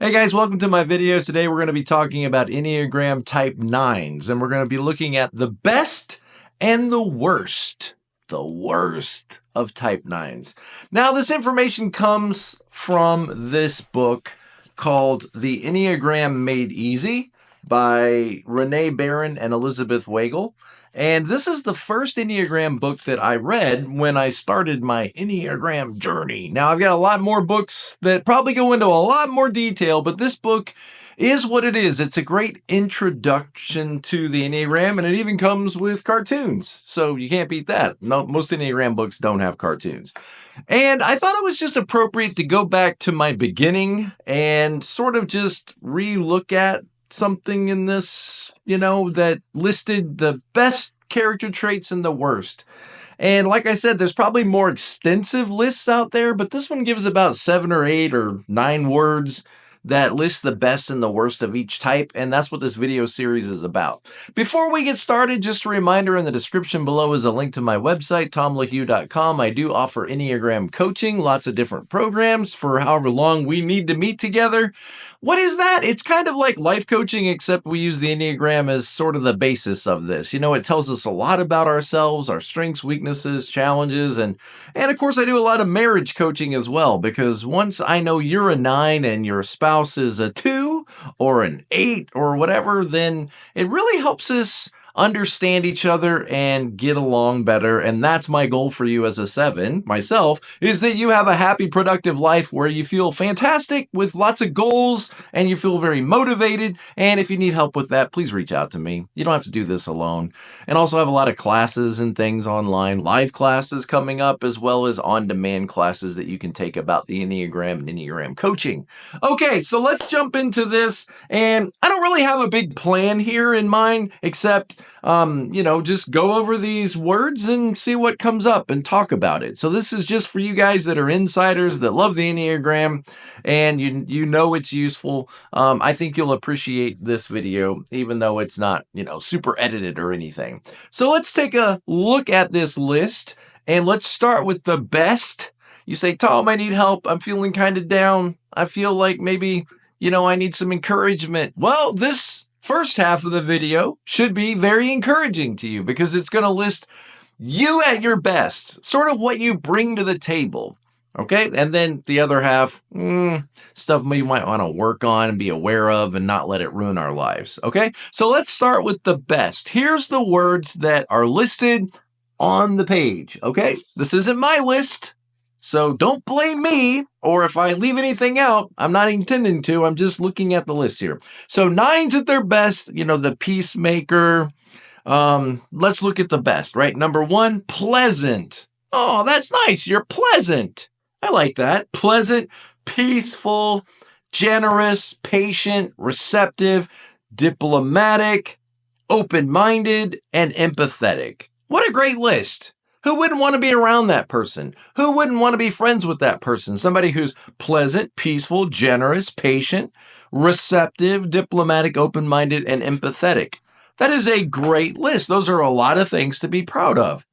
Hey guys, welcome to my video. Today we're going to be talking about Enneagram Type 9's, and we're going to be looking at the best and the worst of Type 9's. Now, this information comes from this book called The Enneagram Made Easy by Renee Barron and Elizabeth Weigel. And this is the first Enneagram book that I read when I started my Enneagram journey. Now, I've got a lot more books that probably go into a lot more detail, but this book is what it is. It's a great introduction to the Enneagram, and it even comes with cartoons. So you can't beat that. No, most Enneagram books don't have cartoons. And I thought it was just appropriate to go back to my beginning and sort of just re-look at something in this, that listed the best character traits and the worst. And like I said, there's probably more extensive lists out there, but this one gives about 7 or 8 or 9 words that list the best and the worst of each type, and that's what this video series is about. Before we get started, just a reminder, in the description below is a link to my website, tomlahue.com. I do offer Enneagram coaching, lots of different programs for however long we need to meet together. What is that? It's kind of like life coaching, except we use the Enneagram as sort of the basis of this. It tells us a lot about ourselves, our strengths, weaknesses, challenges, and of course I do a lot of marriage coaching as well, because once I know you're a 9 and your spouse is a 2 or an 8 or whatever, then it really helps us understand each other and get along better. And that's my goal for you as a 7, myself, is that you have a happy, productive life where you feel fantastic with lots of goals and you feel very motivated. And if you need help with that, please reach out to me. You don't have to do this alone. And also have a lot of classes and things online, live classes coming up, as well as on-demand classes that you can take about the Enneagram and Enneagram coaching. Okay, so let's jump into this. And I don't really have a big plan here in mind, except just go over these words and see what comes up and talk about it. So this is just for you guys that are insiders that love the Enneagram and you know it's useful. I think you'll appreciate this video, even though it's not, super edited or anything. So let's take a look at this list and let's start with the best. You say, Tom, I need help. I'm feeling kind of down. I feel like maybe, I need some encouragement. Well, this first half of the video should be very encouraging to you because it's going to list you at your best, sort of what you bring to the table. Okay. And then the other half, stuff we might want to work on and be aware of and not let it ruin our lives. Okay. So let's start with the best. Here's the words that are listed on the page. Okay. This isn't my list, so don't blame me, or if I leave anything out, I'm not intending to. I'm just looking at the list here. So 9's at their best, the Peacemaker. Let's look at the best, right? Number 1, pleasant. Oh, that's nice. You're pleasant. I like that. Pleasant, peaceful, generous, patient, receptive, diplomatic, open-minded, and empathetic. What a great list. Who wouldn't want to be around that person? Who wouldn't want to be friends with that person? Somebody who's pleasant, peaceful, generous, patient, receptive, diplomatic, open-minded, and empathetic. That is a great list. Those are a lot of things to be proud of.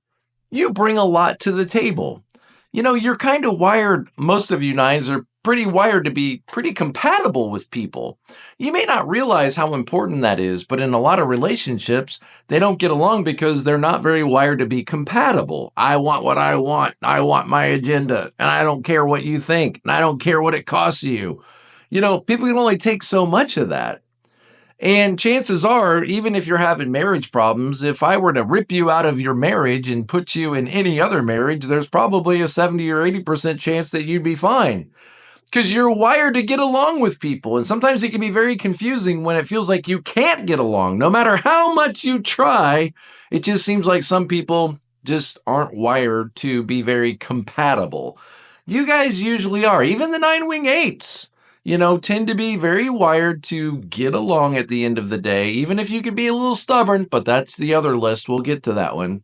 You bring a lot to the table. You're kind of wired, most of you 9's are pretty wired to be pretty compatible with people. You may not realize how important that is, but in a lot of relationships, they don't get along because they're not very wired to be compatible. I want what I want. I want my agenda, and I don't care what you think, and I don't care what it costs you. People can only take so much of that. And chances are, even if you're having marriage problems, if I were to rip you out of your marriage and put you in any other marriage, there's probably a 70 or 80% chance that you'd be fine. Because you're wired to get along with people. And sometimes it can be very confusing when it feels like you can't get along. No matter how much you try, it just seems like some people just aren't wired to be very compatible. You guys usually are. Even the 9-wing 8's. Tend to be very wired to get along at the end of the day, even if you can be a little stubborn, but that's the other list. We'll get to that one.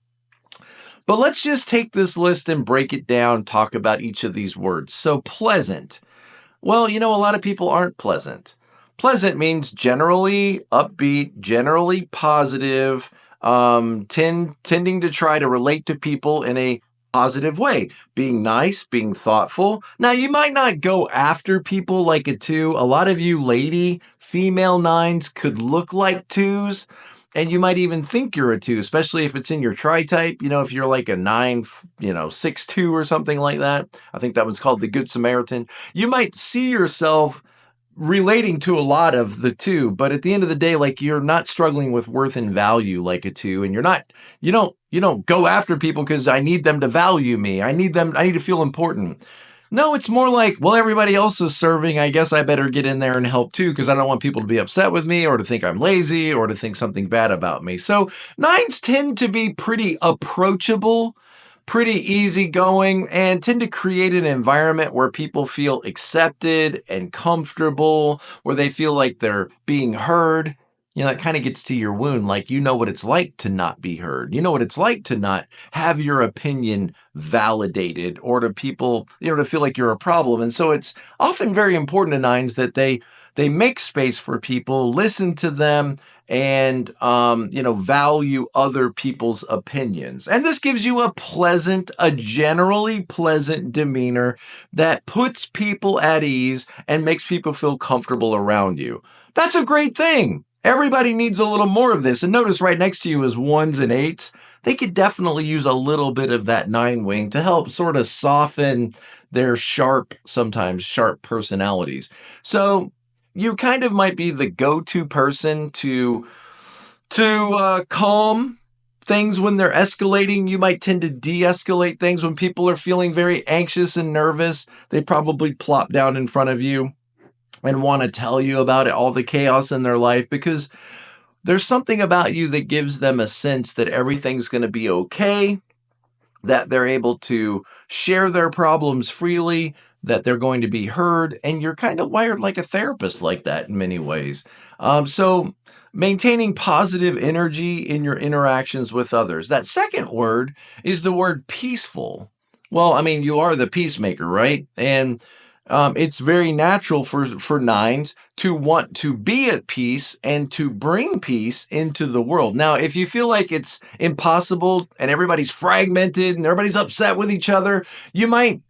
But let's just take this list and break it down, talk about each of these words. So pleasant. Well, a lot of people aren't pleasant. Pleasant means generally upbeat, generally positive, tending to try to relate to people in a positive way, being nice, being thoughtful. Now, you might not go after people like a 2. A lot of you female 9s could look like 2s, and you might even think you're a 2, especially if it's in your tri-type. If you're like a 9, 6'2" or something like that. I think that one's called the Good Samaritan. You might see yourself relating to a lot of the 2, but at the end of the day, like, you're not struggling with worth and value like a 2, and you don't go after people because I need them to value me. I need to feel important. No, it's more like, well, everybody else is serving. I guess I better get in there and help too, because I don't want people to be upset with me or to think I'm lazy or to think something bad about me. So 9s tend to be pretty approachable, pretty easygoing, and tend to create an environment where people feel accepted and comfortable, where they feel like they're being heard. That kind of gets to your wound. Like, what it's like to not be heard. You know what it's like to not have your opinion validated, or to people, to feel like you're a problem. And so it's often very important to 9s that they make space for people, listen to them, and value other people's opinions. And this gives you a generally pleasant demeanor that puts people at ease and makes people feel comfortable around you. That's a great thing. Everybody needs a little more of this. And notice right next to you is 1s and 8s. They could definitely use a little bit of that 9 wing to help sort of soften their sometimes sharp personalities. So you kind of might be the go-to person to calm things when they're escalating. You might tend to de-escalate things when people are feeling very anxious and nervous. They probably plop down in front of you and want to tell you about it, all the chaos in their life, because there's something about you that gives them a sense that everything's going to be okay, that they're able to share their problems freely, that they're going to be heard, and you're kind of wired like a therapist like that in many ways. So maintaining positive energy in your interactions with others. That second word is the word peaceful. Well, I mean, you are the peacemaker, right? And it's very natural for 9s to want to be at peace and to bring peace into the world. Now, if you feel like it's impossible and everybody's fragmented and everybody's upset with each other, you might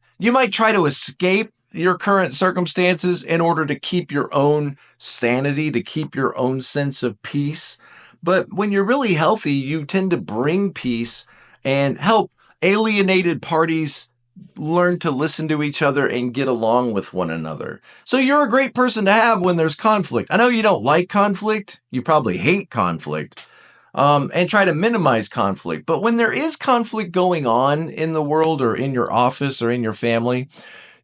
try to escape your current circumstances in order to keep your own sanity, to keep your own sense of peace. But when you're really healthy, you tend to bring peace and help alienated parties learn to listen to each other and get along with one another. So you're a great person to have when there's conflict. I know you don't like conflict. You probably hate conflict, and try to minimize conflict. But when there is conflict going on in the world or in your office or in your family,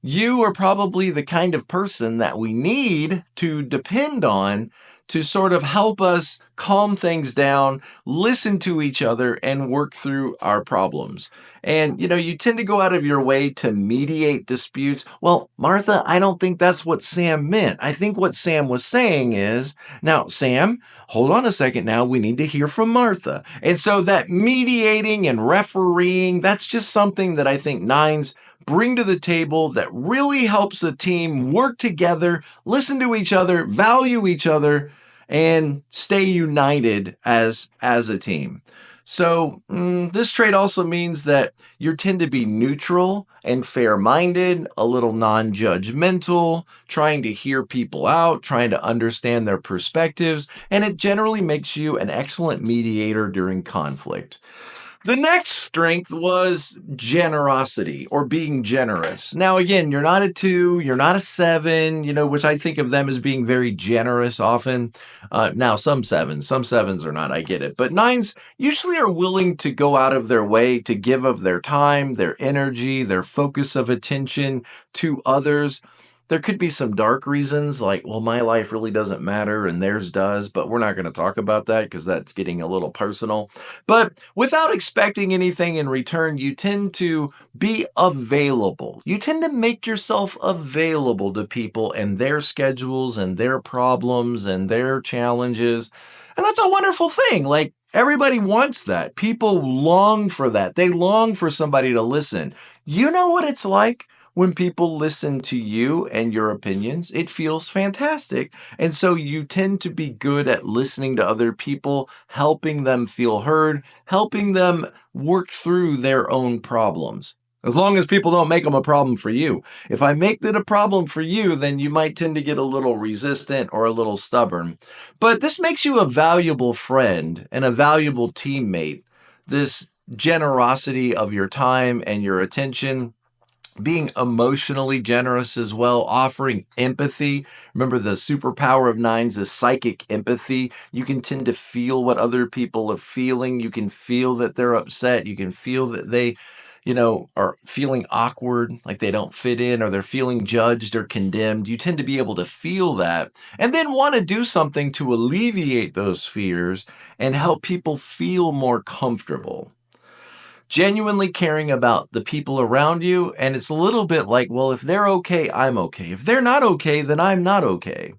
you are probably the kind of person that we need to depend on to sort of help us calm things down, listen to each other, and work through our problems. And, you tend to go out of your way to mediate disputes. Well, Martha, I don't think that's what Sam meant. I think what Sam was saying is, now, Sam, hold on a second now, we need to hear from Martha. And so that mediating and refereeing, that's just something that I think 9s bring to the table that really helps a team work together, listen to each other, value each other, and stay united as a team. So this trait also means that you tend to be neutral and fair-minded, a little non-judgmental, trying to hear people out, trying to understand their perspectives, and it generally makes you an excellent mediator during conflict. The next strength was generosity, or being generous. Now, again, you're not a 2, you're not a 7, which I think of them as being very generous often. Now, some sevens are not, I get it. But 9s usually are willing to go out of their way to give of their time, their energy, their focus of attention to others. There could be some dark reasons like, well, my life really doesn't matter and theirs does, but we're not going to talk about that because that's getting a little personal. But without expecting anything in return, you tend to be available. You tend to make yourself available to people and their schedules and their problems and their challenges. And that's a wonderful thing. Like, everybody wants that. People long for that. They long for somebody to listen. You know what it's like When people listen to you and your opinions, it feels fantastic. And so you tend to be good at listening to other people, helping them feel heard, helping them work through their own problems. As long as people don't make them a problem for you. If I make it a problem for you, then you might tend to get a little resistant or a little stubborn. But this makes you a valuable friend and a valuable teammate. This generosity of your time and your attention, being emotionally generous as well, offering empathy. Remember, the superpower of nines is psychic empathy. You can tend to feel what other people are feeling. You can feel that they're upset. You can feel that they, are feeling awkward, like they don't fit in, or they're feeling judged or condemned. You tend to be able to feel that and then want to do something to alleviate those fears and help people feel more comfortable. Genuinely caring about the people around you. And it's a little bit like, well, if they're okay, I'm okay. If they're not okay, then I'm not okay.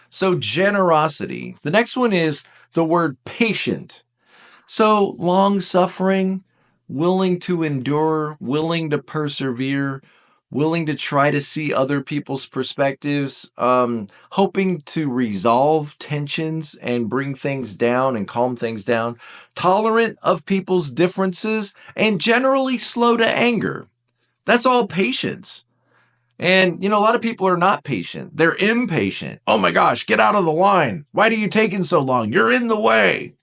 So generosity. The next one is the word patient. So long suffering, willing to endure, willing to persevere, willing to try to see other people's perspectives, hoping to resolve tensions and bring things down and calm things down, tolerant of people's differences, and generally slow to anger. That's all patience. And, a lot of people are not patient. They're impatient. Oh my gosh, get out of the line. Why are you taking so long? You're in the way.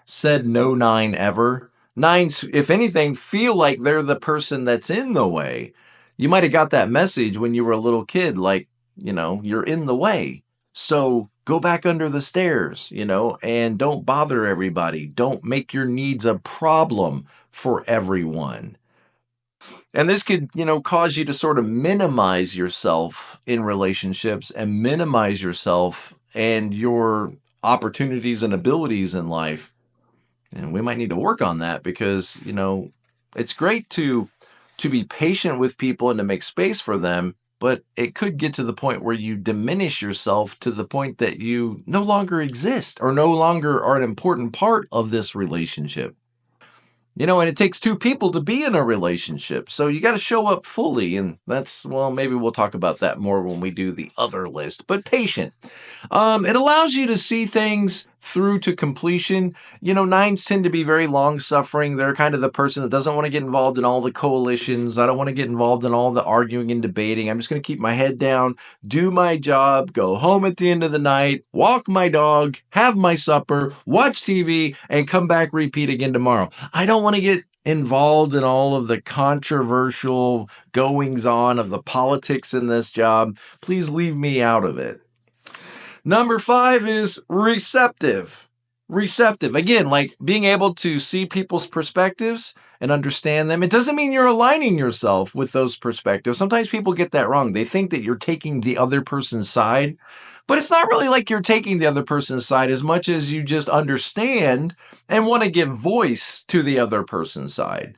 Said no nine ever. Nines, if anything, feel like they're the person that's in the way. You might have got that message when you were a little kid, like, you're in the way. So go back under the stairs, and don't bother everybody. Don't make your needs a problem for everyone. And this could, cause you to sort of minimize yourself in relationships and minimize yourself and your opportunities and abilities in life. And we might need to work on that because, it's great to be patient with people and to make space for them, but it could get to the point where you diminish yourself to the point that you no longer exist or no longer are an important part of this relationship. And it takes two people to be in a relationship. So you got to show up fully. And maybe we'll talk about that more when we do the other list. But patient. It allows you to see things through to completion. Nines tend to be very long suffering. They're kind of the person that doesn't want to get involved in all the coalitions. I don't want to get involved in all the arguing and debating. I'm just going to keep my head down, do my job, go home at the end of the night, walk my dog, have my supper, watch TV, and come back, repeat again tomorrow. I don't want to get involved in all of the controversial goings on of the politics in this job. Please leave me out of it. Number 5 is receptive. Receptive. Again, like being able to see people's perspectives and understand them. It doesn't mean you're aligning yourself with those perspectives. Sometimes people get that wrong. They think that you're taking the other person's side, but it's not really like you're taking the other person's side as much as you just understand and want to give voice to the other person's side.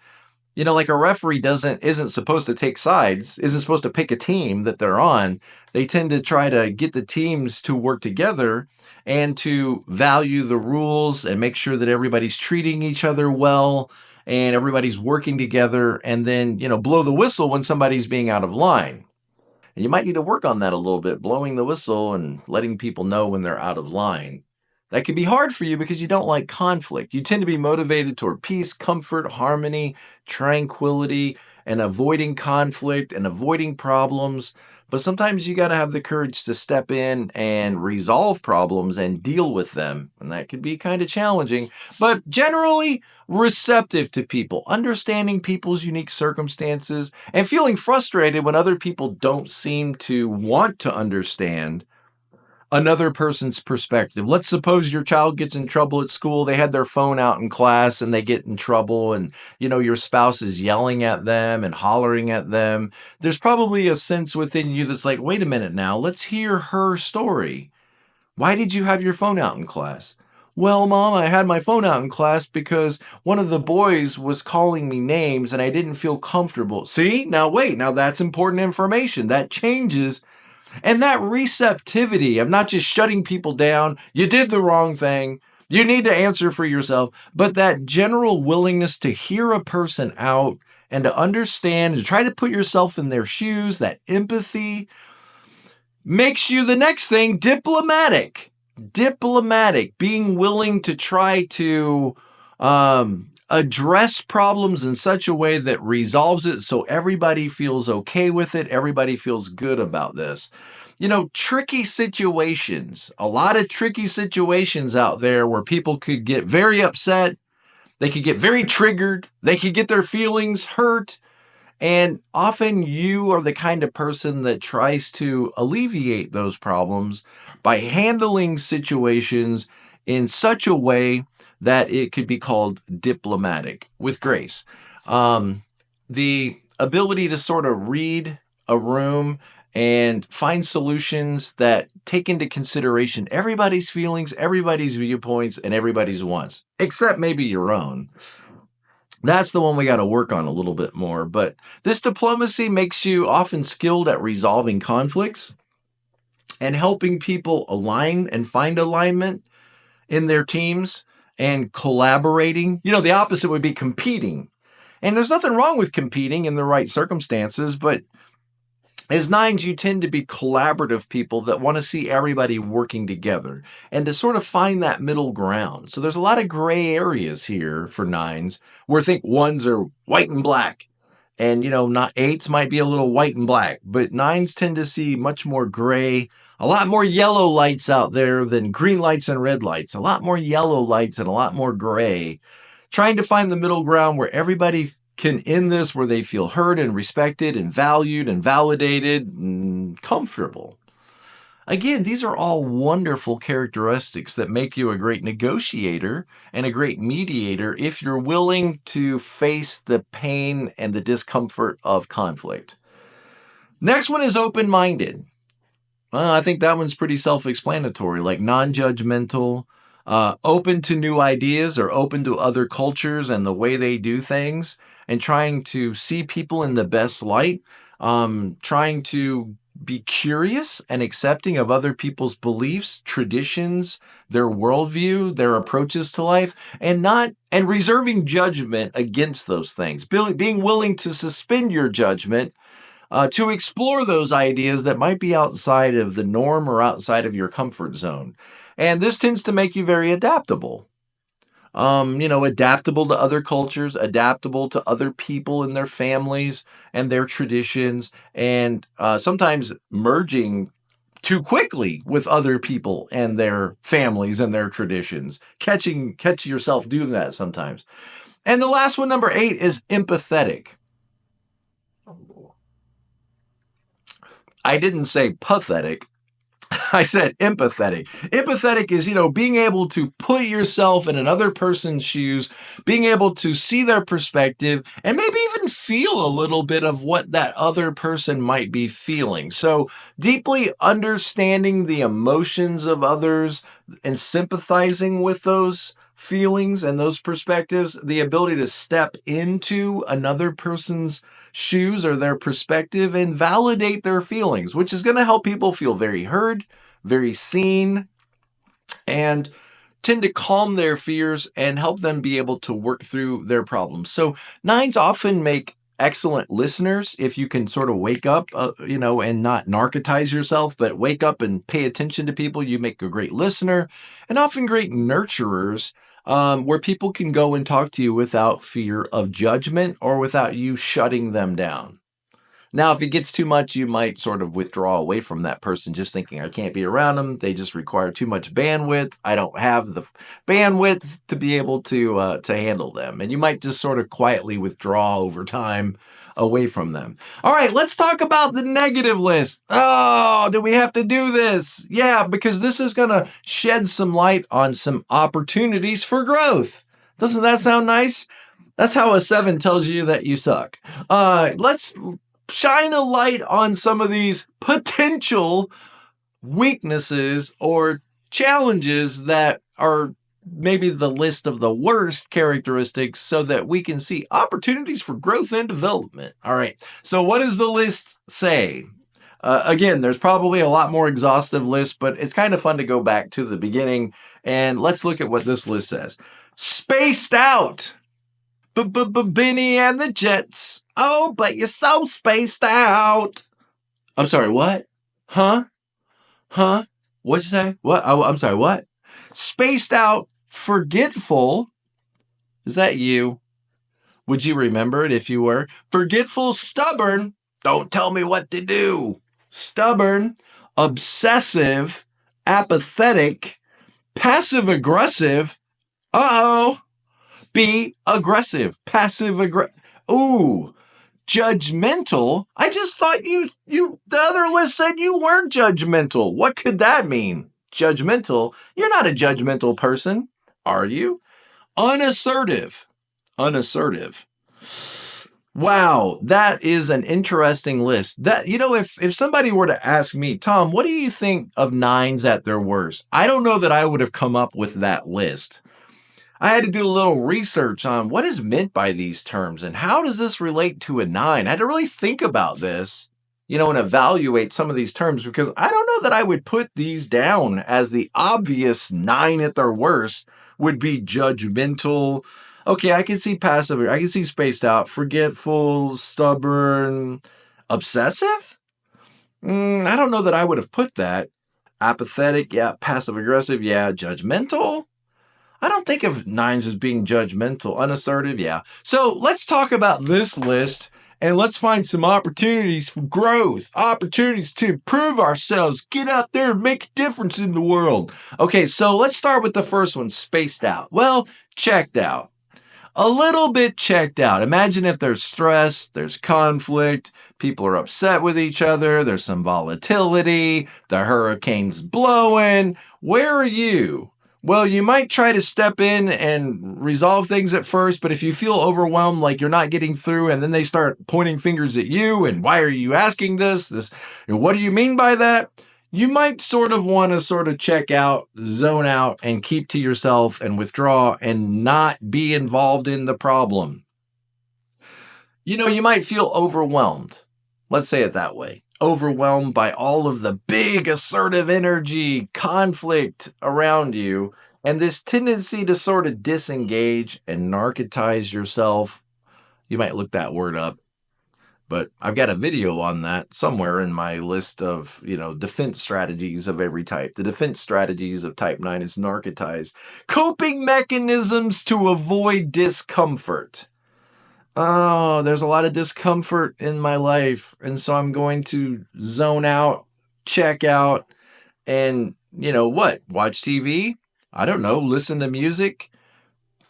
Like a referee isn't supposed to take sides, isn't supposed to pick a team that they're on. They tend to try to get the teams to work together and to value the rules and make sure that everybody's treating each other well and everybody's working together, and then, blow the whistle when somebody's being out of line. And you might need to work on that a little bit, blowing the whistle and letting people know when they're out of line. That can be hard for you because you don't like conflict. You tend to be motivated toward peace, comfort, harmony, tranquility, and avoiding conflict and avoiding problems. But sometimes you got to have the courage to step in and resolve problems and deal with them. And that can be kind of challenging, but generally receptive to people, understanding people's unique circumstances, and feeling frustrated when other people don't seem to want to understand another person's perspective. Let's suppose your child gets in trouble at school. They had their phone out in class and they get in trouble, and your spouse is yelling at them and hollering at them. There's probably a sense within you that's like, wait a minute now, let's hear her story. Why did you have your phone out in class? Well, Mom, I had my phone out in class because one of the boys was calling me names and I didn't feel comfortable. See? Now wait, now that's important information. That changes. And that receptivity of not just shutting people down, you did the wrong thing, you need to answer for yourself, but that general willingness to hear a person out and to understand and try to put yourself in their shoes, that empathy makes you the next thing, diplomatic. Diplomatic, being willing to try to address problems in such a way that resolves it so everybody feels okay with it, everybody feels good about this. Tricky situations, a lot of tricky situations out there where people could get very upset, they could get very triggered, they could get their feelings hurt. And often you are the kind of person that tries to alleviate those problems by handling situations in such a way that it could be called diplomatic with grace. The ability to sort of read a room and find solutions that take into consideration everybody's feelings, everybody's viewpoints, and everybody's wants, except maybe your own. That's the one we got to work on a little bit more. But this diplomacy makes you often skilled at resolving conflicts and helping people align and find alignment in their teams and collaborating. The opposite would be competing. And there's nothing wrong with competing in the right circumstances, but as nines, you tend to be collaborative people that want to see everybody working together and to sort of find that middle ground. So there's a lot of gray areas here for nines where I think ones are white and black. And, not eights might be a little white and black, but nines tend to see much more gray, a lot more yellow lights out there than green lights and red lights, a lot more yellow lights and a lot more gray, trying to find the middle ground where everybody can end this where they feel heard and respected and valued and validated and comfortable. Again, these are all wonderful characteristics that make you a great negotiator and a great mediator if you're willing to face the pain and the discomfort of conflict. Next one is open-minded. Well, I think that one's pretty self-explanatory, like non-judgmental, open to new ideas or open to other cultures and the way they do things, and trying to see people in the best light, trying to be curious and accepting of other people's beliefs, traditions, their worldview, their approaches to life, and reserving judgment against those things. Being willing to suspend your judgment to explore those ideas that might be outside of the norm or outside of your comfort zone. And this tends to make you very adaptable. Adaptable to other cultures, adaptable to other people and their families and their traditions, and sometimes merging too quickly with other people and their families and their traditions. Catch yourself doing that sometimes. And the last one, number 8, is empathetic. I didn't say pathetic. I said empathetic. Empathetic is, being able to put yourself in another person's shoes, being able to see their perspective, and maybe even feel a little bit of what that other person might be feeling. So deeply understanding the emotions of others and sympathizing with those feelings and those perspectives, the ability to step into another person's shoes or their perspective and validate their feelings, which is going to help people feel very heard, very seen, and tend to calm their fears and help them be able to work through their problems. So 9s often make excellent listeners if you can sort of wake up, and not narcotize yourself, but wake up and pay attention to people. You make a great listener and often great nurturers, where people can go and talk to you without fear of judgment or without you shutting them down. Now, if it gets too much, you might sort of withdraw away from that person, just thinking, I can't be around them. They just require too much bandwidth. I don't have the bandwidth to be able to handle them. And you might just sort of quietly withdraw over time away from them. All right, let's talk about the negative list. Oh, do we have to do this? Yeah, because this is going to shed some light on some opportunities for growth. Doesn't that sound nice? That's how a 7 tells you that you suck. Let's shine a light on some of these potential weaknesses or challenges that are maybe the list of the worst characteristics so that we can see opportunities for growth and development. All right. So what does the list say? Again, there's probably a lot more exhaustive list, but it's kind of fun to go back to the beginning and let's look at what this list says. Spaced out. Benny and the Jets. Oh, but you're so spaced out. I'm sorry, what? Huh? Huh? What'd you say? What? Oh, I'm sorry, what? Spaced out, forgetful. Is that you? Would you remember it if you were? Forgetful, stubborn. Don't tell me what to do. Stubborn, obsessive, apathetic, passive aggressive. Uh-oh. Be aggressive. Passive aggressive. Ooh. Judgmental. I just thought the other list said you weren't judgmental. What could that mean? Judgmental. You're not a judgmental person, are you? Unassertive. Unassertive. Wow, that is an interesting list. That, if somebody were to ask me, Tom, what do you think of 9's at their worst? I don't know that I would have come up with that list. I had to do a little research on what is meant by these terms and how does this relate to a 9? I had to really think about this, and evaluate some of these terms because I don't know that I would put these down as the obvious 9 at their worst would be judgmental. Okay, I can see passive, I can see spaced out, forgetful, stubborn, obsessive? I don't know that I would have put that. Apathetic, yeah. Passive aggressive, yeah. Judgmental? I don't think of 9's as being judgmental. Unassertive, yeah. So let's talk about this list and let's find some opportunities for growth, opportunities to improve ourselves, get out there and make a difference in the world. Okay, so let's start with the first one, spaced out. Well, checked out. A little bit checked out. Imagine if there's stress, there's conflict, people are upset with each other, there's some volatility, the hurricane's blowing. Where are you? Well, you might try to step in and resolve things at first, but if you feel overwhelmed, like you're not getting through, and then they start pointing fingers at you, and why are you asking this? And what do you mean by that? You might sort of want to check out, zone out, and keep to yourself and withdraw and not be involved in the problem. You might feel overwhelmed. Let's say it that way. Overwhelmed by all of the big assertive energy, conflict around you, and this tendency to sort of disengage and narcotize yourself. You might look that word up, but I've got a video on that somewhere in my list of, defense strategies of every type. The defense strategies of type 9 is narcotize. Coping mechanisms to avoid discomfort. Oh, there's a lot of discomfort in my life. And so I'm going to zone out, check out, and, watch TV? I don't know, listen to music,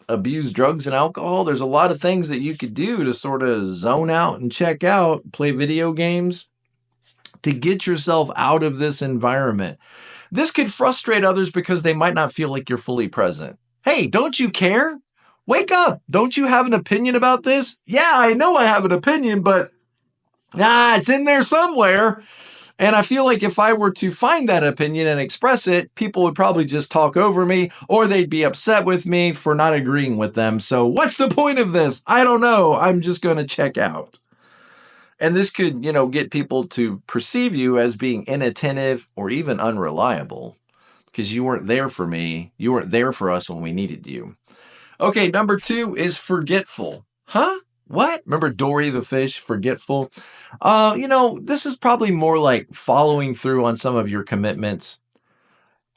abuse drugs and alcohol. There's a lot of things that you could do to sort of zone out and check out, play video games to get yourself out of this environment. This could frustrate others because they might not feel like you're fully present. Hey, don't you care? Wake up. Don't you have an opinion about this? Yeah, I know I have an opinion, but it's in there somewhere. And I feel like if I were to find that opinion and express it, people would probably just talk over me or they'd be upset with me for not agreeing with them. So what's the point of this? I don't know. I'm just going to check out. And this could, get people to perceive you as being inattentive or even unreliable because you weren't there for me. You weren't there for us when we needed you. Okay, number 2 is forgetful. Huh? What? Remember Dory the fish, forgetful? This is probably more like following through on some of your commitments.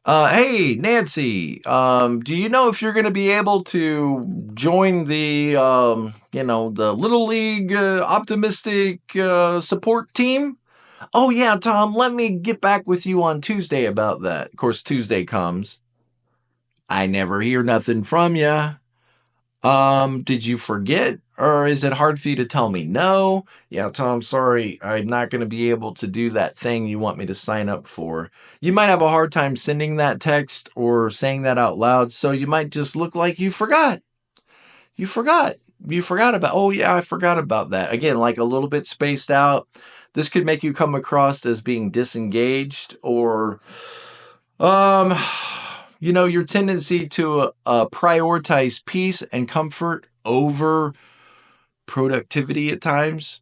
Hey, Nancy, do you know if you're going to be able to join the, the Little League optimistic support team? Oh, yeah, Tom, let me get back with you on Tuesday about that. Of course, Tuesday comes. I never hear nothing from you. Did you forget? Or is it hard for you to tell me no? Yeah, Tom, sorry, I'm not going to be able to do that thing you want me to sign up for. You might have a hard time sending that text or saying that out loud, so you might just look like you forgot. You forgot about, oh yeah, I forgot about that. Again, like a little bit spaced out. This could make you come across as being disengaged or, your tendency to prioritize peace and comfort over productivity at times,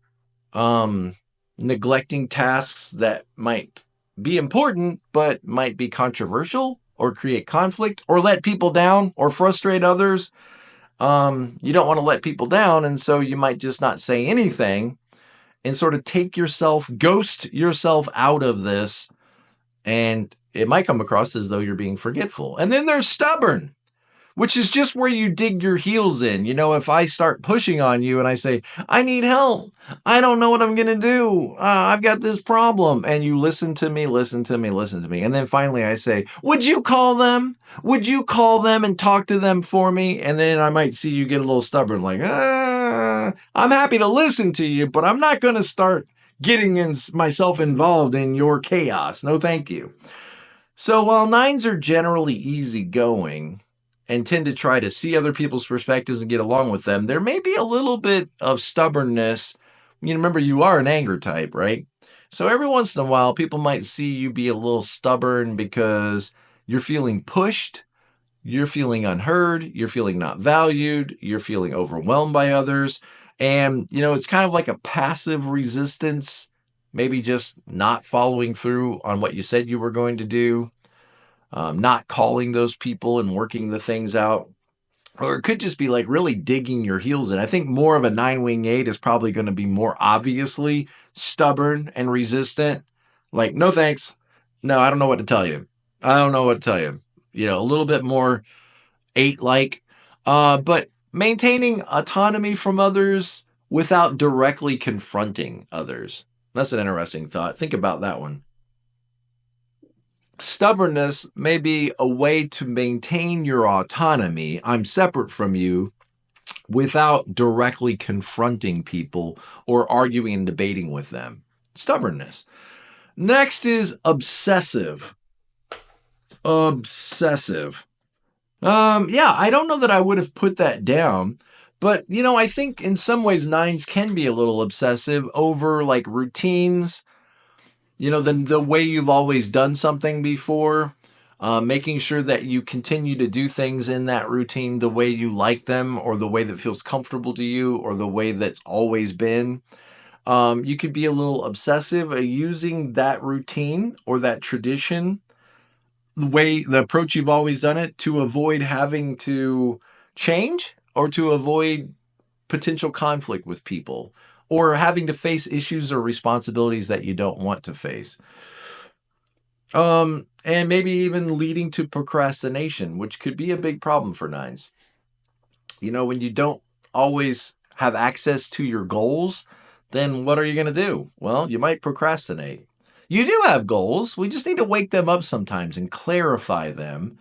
neglecting tasks that might be important but might be controversial or create conflict or let people down or frustrate others. You don't want to let people down, and so you might just not say anything and sort of ghost yourself out of this, and it might come across as though you're being forgetful. And then there's stubborn, which is just where you dig your heels in. You know, if I start pushing on you and I say, I need help, I don't know what I'm going to do, I've got this problem, and you listen to me. And then finally I say, would you call them? Would you call them and talk to them for me? And then I might see you get a little stubborn, like, I'm happy to listen to you, but I'm not going to start getting myself involved in your chaos. No, thank you. So while nines are generally easygoing and tend to try to see other people's perspectives and get along with them, there may be a little bit of stubbornness. Remember, you are an anger type, right? So every once in a while, people might see you be a little stubborn because you're feeling pushed, you're feeling unheard, you're feeling not valued, you're feeling overwhelmed by others. And, it's kind of like a passive resistance, maybe just not following through on what you said you were going to do, not calling those people and working the things out. Or it could just be like really digging your heels in. I think more of a 9-wing 8 is probably going to be more obviously stubborn and resistant. Like, no thanks. No, I don't know what to tell you. I don't know what to tell you. A little bit more 8-like. But maintaining autonomy from others without directly confronting others. That's an interesting thought. Think about that one. Stubbornness may be a way to maintain your autonomy. I'm separate from you without directly confronting people or arguing and debating with them. Stubbornness. Next is obsessive. Obsessive. Yeah, I don't know that I would have put that down, but I think in some ways nines can be a little obsessive over like routines, the way you've always done something before, making sure that you continue to do things in that routine the way you like them, or the way that feels comfortable to you, or the way that's always been. You could be a little obsessive at using that routine or that tradition, the approach you've always done it, to avoid having to change or to avoid potential conflict with people, or having to face issues or responsibilities that you don't want to face. And maybe even leading to procrastination, which could be a big problem for nines. When you don't always have access to your goals, then what are you going to do? Well, you might procrastinate. You do have goals. We just need to wake them up sometimes and clarify them.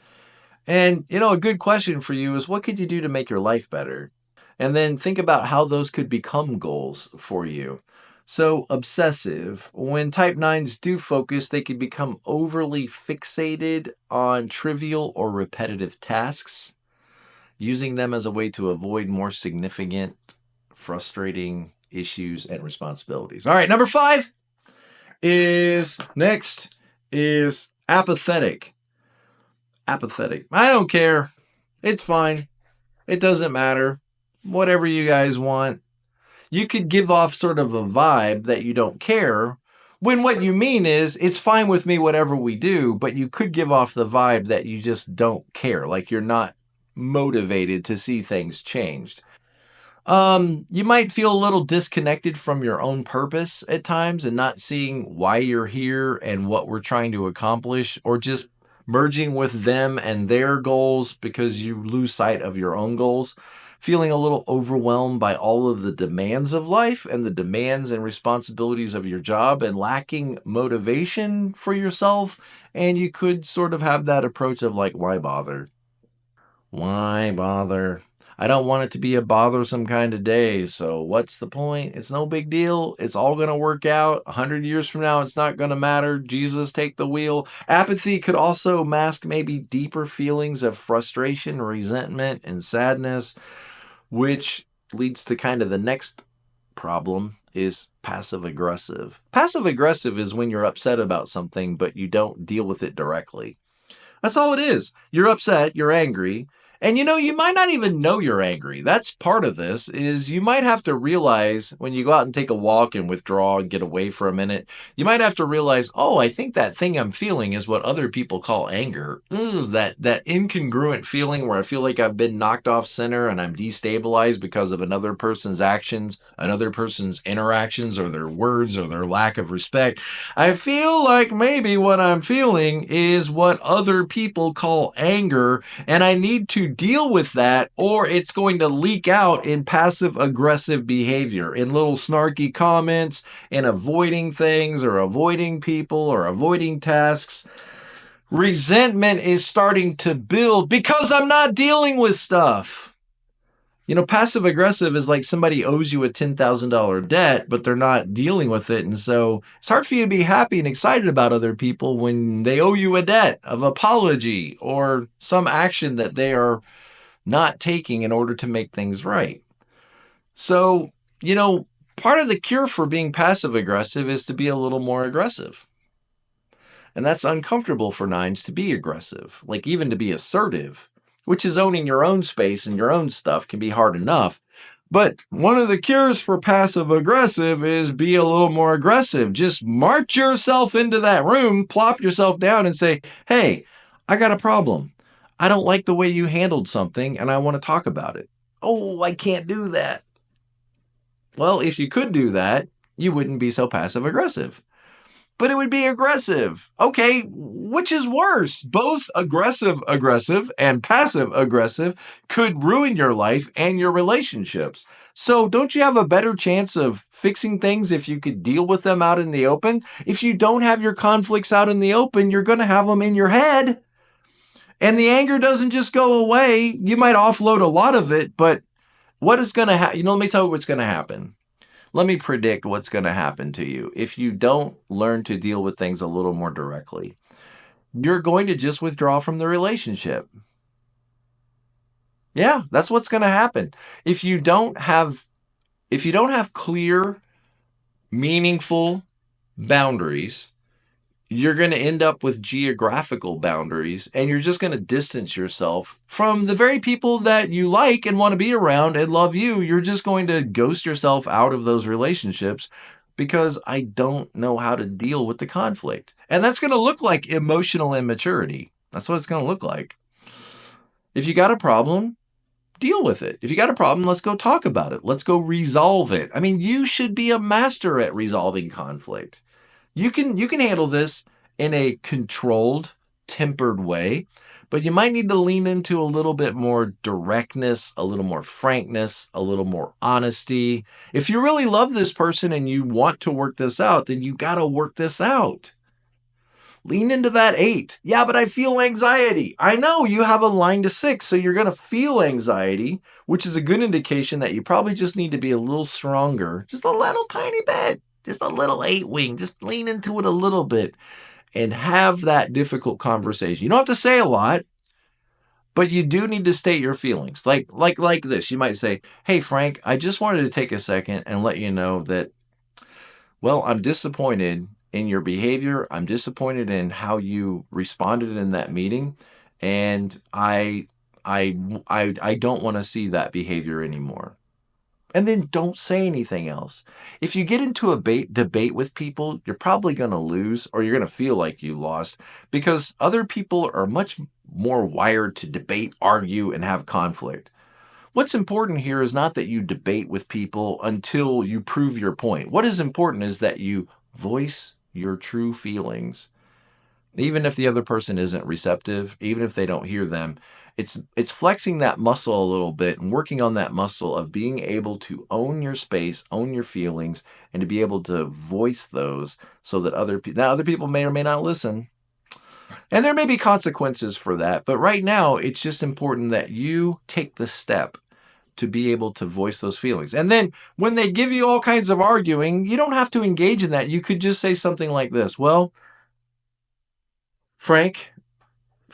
And, a good question for you is, what could you do to make your life better? And then think about how those could become goals for you. So obsessive, when type 9s do focus, they can become overly fixated on trivial or repetitive tasks, using them as a way to avoid more significant, frustrating issues and responsibilities. All right, number 5 is apathetic. Apathetic. I don't care. It's fine. It doesn't matter. Whatever you guys want. You could give off sort of a vibe that you don't care, when what you mean is, it's fine with me whatever we do, but you could give off the vibe that you just don't care, like you're not motivated to see things changed. You might feel a little disconnected from your own purpose at times and not seeing why you're here and what we're trying to accomplish, or just merging with them and their goals because you lose sight of your own goals. Feeling a little overwhelmed by all of the demands of life and the demands and responsibilities of your job, and lacking motivation for yourself. And you could sort of have that approach of like, why bother? Why bother? I don't want it to be a bothersome kind of day, so what's the point? It's no big deal. It's all going to work out. 100 years from now, it's not going to matter. Jesus, take the wheel. Apathy could also mask maybe deeper feelings of frustration, resentment, and sadness, which leads to kind of the next problem, is passive aggressive. Passive aggressive is when you're upset about something, but you don't deal with it directly. That's all it is. You're upset, you're angry, And you might not even know you're angry. That's part of this, is you might have to realize when you go out and take a walk and withdraw and get away for a minute, you might have to realize, oh, I think that thing I'm feeling is what other people call anger. Ooh, that incongruent feeling where I feel like I've been knocked off center and I'm destabilized because of another person's actions, another person's interactions, or their words, or their lack of respect. I feel like maybe what I'm feeling is what other people call anger, and I need to deal with that, or it's going to leak out in passive aggressive behavior, in little snarky comments, in avoiding things or avoiding people or avoiding tasks. Resentment is starting to build because I'm not dealing with stuff. Passive aggressive is like somebody owes you a $10,000 debt, but they're not dealing with it. And so it's hard for you to be happy and excited about other people when they owe you a debt of apology or some action that they are not taking in order to make things right. So, part of the cure for being passive aggressive is to be a little more aggressive. And that's uncomfortable for nines, to be aggressive, like even to be assertive, which is owning your own space and your own stuff can be hard enough. But one of the cures for passive aggressive is be a little more aggressive. Just march yourself into that room, plop yourself down and say, hey, I got a problem. I don't like the way you handled something and I want to talk about it. Oh, I can't do that. Well, if you could do that, you wouldn't be so passive aggressive. But it would be aggressive. Okay, which is worse? Both aggressive and passive aggressive could ruin your life and your relationships. So don't you have a better chance of fixing things if you could deal with them out in the open? If you don't have your conflicts out in the open, you're going to have them in your head. And the anger doesn't just go away. You might offload a lot of it, but what is going to happen? Let me tell you what's going to happen. Let me predict what's going to happen to you if you don't learn to deal with things a little more directly. You're going to just withdraw from the relationship. Yeah, that's what's going to happen. If you don't have clear, meaningful boundaries, you're going to end up with geographical boundaries, and you're just going to distance yourself from the very people that you like and want to be around and love you. You're just going to ghost yourself out of those relationships because I don't know how to deal with the conflict. And that's going to look like emotional immaturity. That's what it's going to look like. If you got a problem, deal with it. If you got a problem, let's go talk about it. Let's go resolve it. I mean, you should be a master at resolving conflict. You can handle this in a controlled, tempered way, but you might need to lean into a little bit more directness, a little more frankness, a little more honesty. If you really love this person and you want to work this out, then you got to work this out. Lean into that 8. Yeah, but I feel anxiety. I know you have a line to 6, so you're going to feel anxiety, which is a good indication that you probably just need to be a little stronger, just a little tiny bit. Just a little 8 wing. Just lean into it a little bit and have that difficult conversation. You don't have to say a lot, but you do need to state your feelings. Like this. You might say, hey, Frank, I just wanted to take a second and let you know that, well, I'm disappointed in your behavior. I'm disappointed in how you responded in that meeting. And I don't want to see that behavior anymore. And then don't say anything else. If you get into a debate with people, you're probably going to lose, or you're going to feel like you lost, because other people are much more wired to debate, argue, and have conflict. What's important here is not that you debate with people until you prove your point. What is important is that you voice your true feelings. Even if the other person isn't receptive, even if they don't hear them, it's flexing that muscle a little bit and working on that muscle of being able to own your space, own your feelings, and to be able to voice those so that other people may or may not listen. And there may be consequences for that, but right now it's just important that you take the step to be able to voice those feelings. And then when they give you all kinds of arguing, you don't have to engage in that. You could just say something like this. Well, Frank,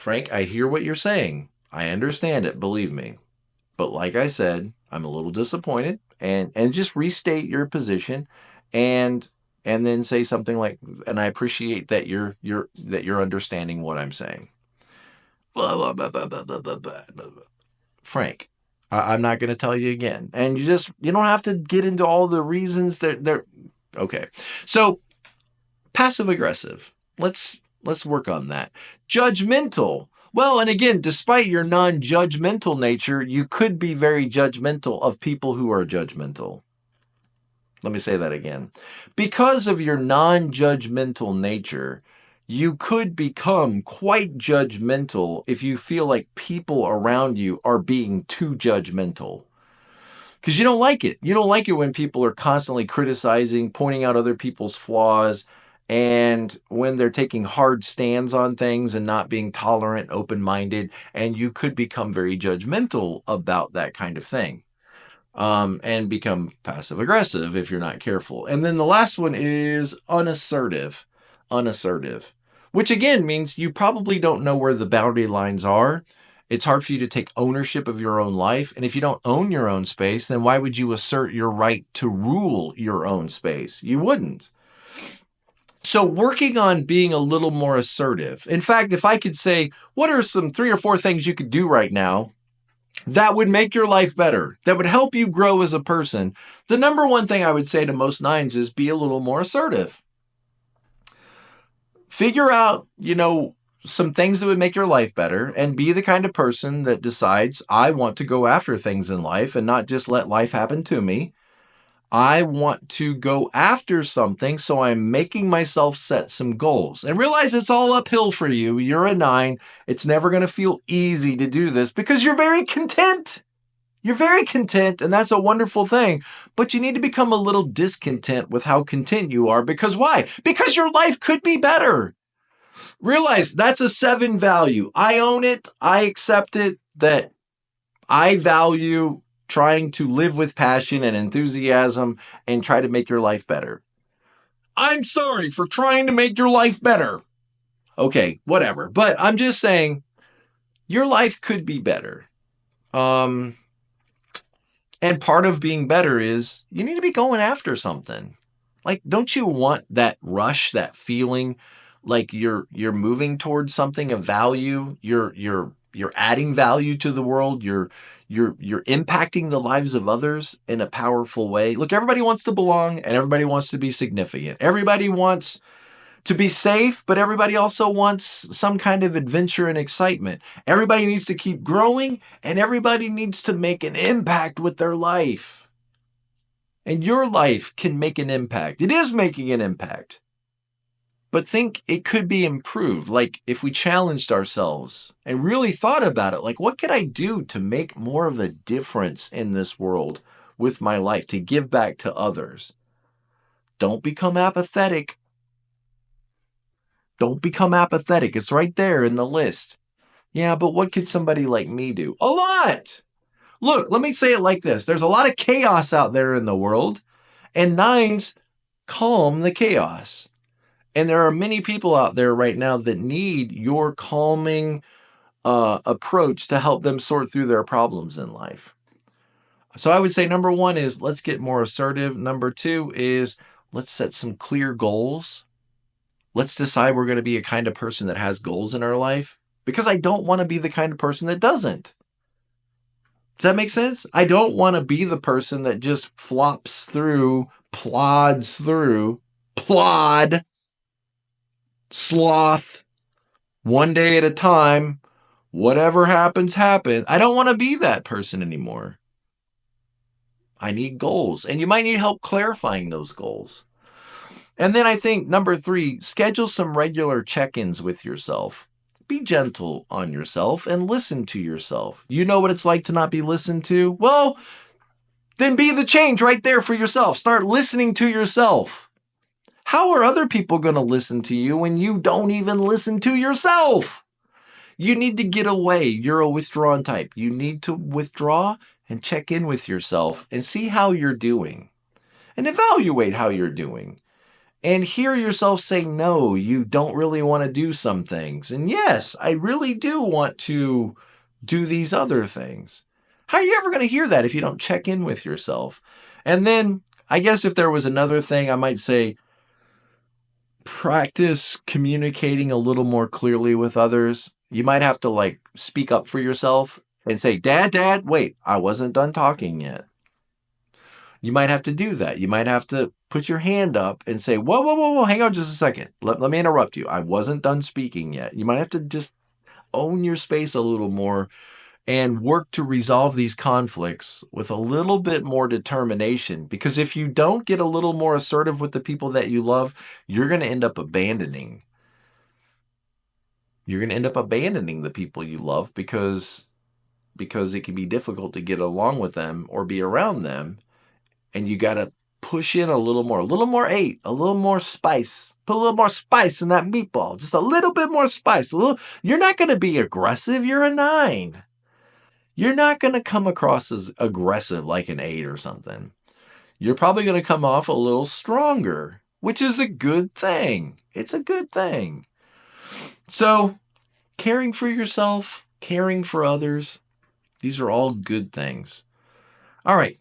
I hear what you're saying. I understand it, believe me. But like I said, I'm a little disappointed, and just restate your position and then say something like, and I appreciate that you're understanding what I'm saying. Blah, blah, blah, blah, blah, blah, blah, blah. frank. I'm not going to tell you again. And you don't have to get into all the reasons that they're okay. So passive aggressive. Let's work on that. Judgmental. Well, and again, despite your non-judgmental nature, you could be very judgmental of people who are judgmental. Let me say that again. Because of your non-judgmental nature, you could become quite judgmental if you feel like people around you are being too judgmental. Because you don't like it. You don't like it when people are constantly criticizing, pointing out other people's flaws, and when they're taking hard stands on things and not being tolerant, open-minded, and you could become very judgmental about that kind of thing. And become passive aggressive if you're not careful. And then the last one is unassertive. Unassertive, which again means you probably don't know where the boundary lines are. It's hard for you to take ownership of your own life. And if you don't own your own space, then why would you assert your right to rule your own space? You wouldn't. So working on being a little more assertive. In fact, if I could say, what are some 3 or 4 things you could do right now that would make your life better, that would help you grow as a person? The number one thing I would say to most 9s is be a little more assertive. Figure out, some things that would make your life better and be the kind of person that decides, I want to go after things in life and not just let life happen to me. I want to go after something, so I'm making myself set some goals. And realize it's all uphill for you. You're a 9. It's never going to feel easy to do this because you're very content. You're very content, and that's a wonderful thing. But you need to become a little discontent with how content you are. Because why? Because your life could be better. Realize that's a 7 value. I own it. I accept it, that I value trying to live with passion and enthusiasm and try to make your life better. I'm sorry for trying to make your life better. Okay, whatever. But I'm just saying your life could be better. And part of being better is you need to be going after something. Like, don't you want that rush, that feeling like you're moving towards something of value? You're adding value to the world. You're impacting the lives of others in a powerful way. Look, everybody wants to belong and everybody wants to be significant. Everybody wants to be safe, but everybody also wants some kind of adventure and excitement. Everybody needs to keep growing and everybody needs to make an impact with their life. And your life can make an impact. It is making an impact. But think it could be improved. Like if we challenged ourselves and really thought about it, like what could I do to make more of a difference in this world with my life, to give back to others? Don't become apathetic. Don't become apathetic. It's right there in the list. Yeah, but what could somebody like me do? A lot. Look, let me say it like this. There's a lot of chaos out there in the world, and 9s calm the chaos. And there are many people out there right now that need your calming approach to help them sort through their problems in life. So I would say number 1 is let's get more assertive. Number 2 is let's set some clear goals. Let's decide we're going to be a kind of person that has goals in our life, because I don't want to be the kind of person that doesn't. Does that make sense? I don't want to be the person that just flops through, plods through, sloth, one day at a time, whatever happens, happens. I don't want to be that person anymore. I need goals, and you might need help clarifying those goals. And then I think number 3, schedule some regular check-ins with yourself. Be gentle on yourself and listen to yourself. You know what it's like to not be listened to? Well, then be the change right there for yourself. Start listening to yourself. How are other people going to listen to you when you don't even listen to yourself? You need to get away. You're a withdrawn type. You need to withdraw and check in with yourself and see how you're doing and evaluate how you're doing. And hear yourself say, no, you don't really want to do some things. And yes, I really do want to do these other things. How are you ever going to hear that if you don't check in with yourself? And then I guess if there was another thing, I might say, practice communicating a little more clearly with others. You might have to speak up for yourself and say, Dad, wait, I wasn't done talking yet. You might have to do that. You might have to put your hand up and say, whoa, hang on just a second. Let me interrupt you. I wasn't done speaking yet. You might have to just own your space a little more and work to resolve these conflicts with a little bit more determination. Because if you don't get a little more assertive with the people that you love, you're going to end up abandoning. You're going to end up abandoning the people you love because it can be difficult to get along with them or be around them. And you got to push in a little more eight, a little more spice. Put a little more spice in that meatball. Just a little bit more spice. You're not going to be aggressive. You're a 9. You're not going to come across as aggressive like an 8 or something. You're probably going to come off a little stronger, which is a good thing. It's a good thing. So, caring for yourself, caring for others, these are all good things. All right.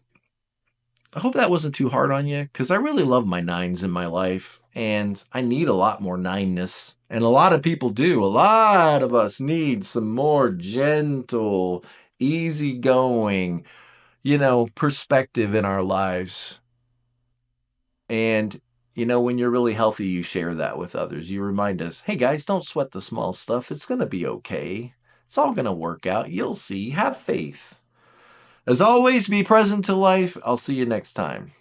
I hope that wasn't too hard on you because I really love my 9s in my life and I need a lot more 9ness. And a lot of people do. A lot of us need some more gentle, easygoing, perspective in our lives. And, when you're really healthy, you share that with others. You remind us, hey guys, don't sweat the small stuff. It's going to be okay. It's all going to work out. You'll see. Have faith. As always, be present to life. I'll see you next time.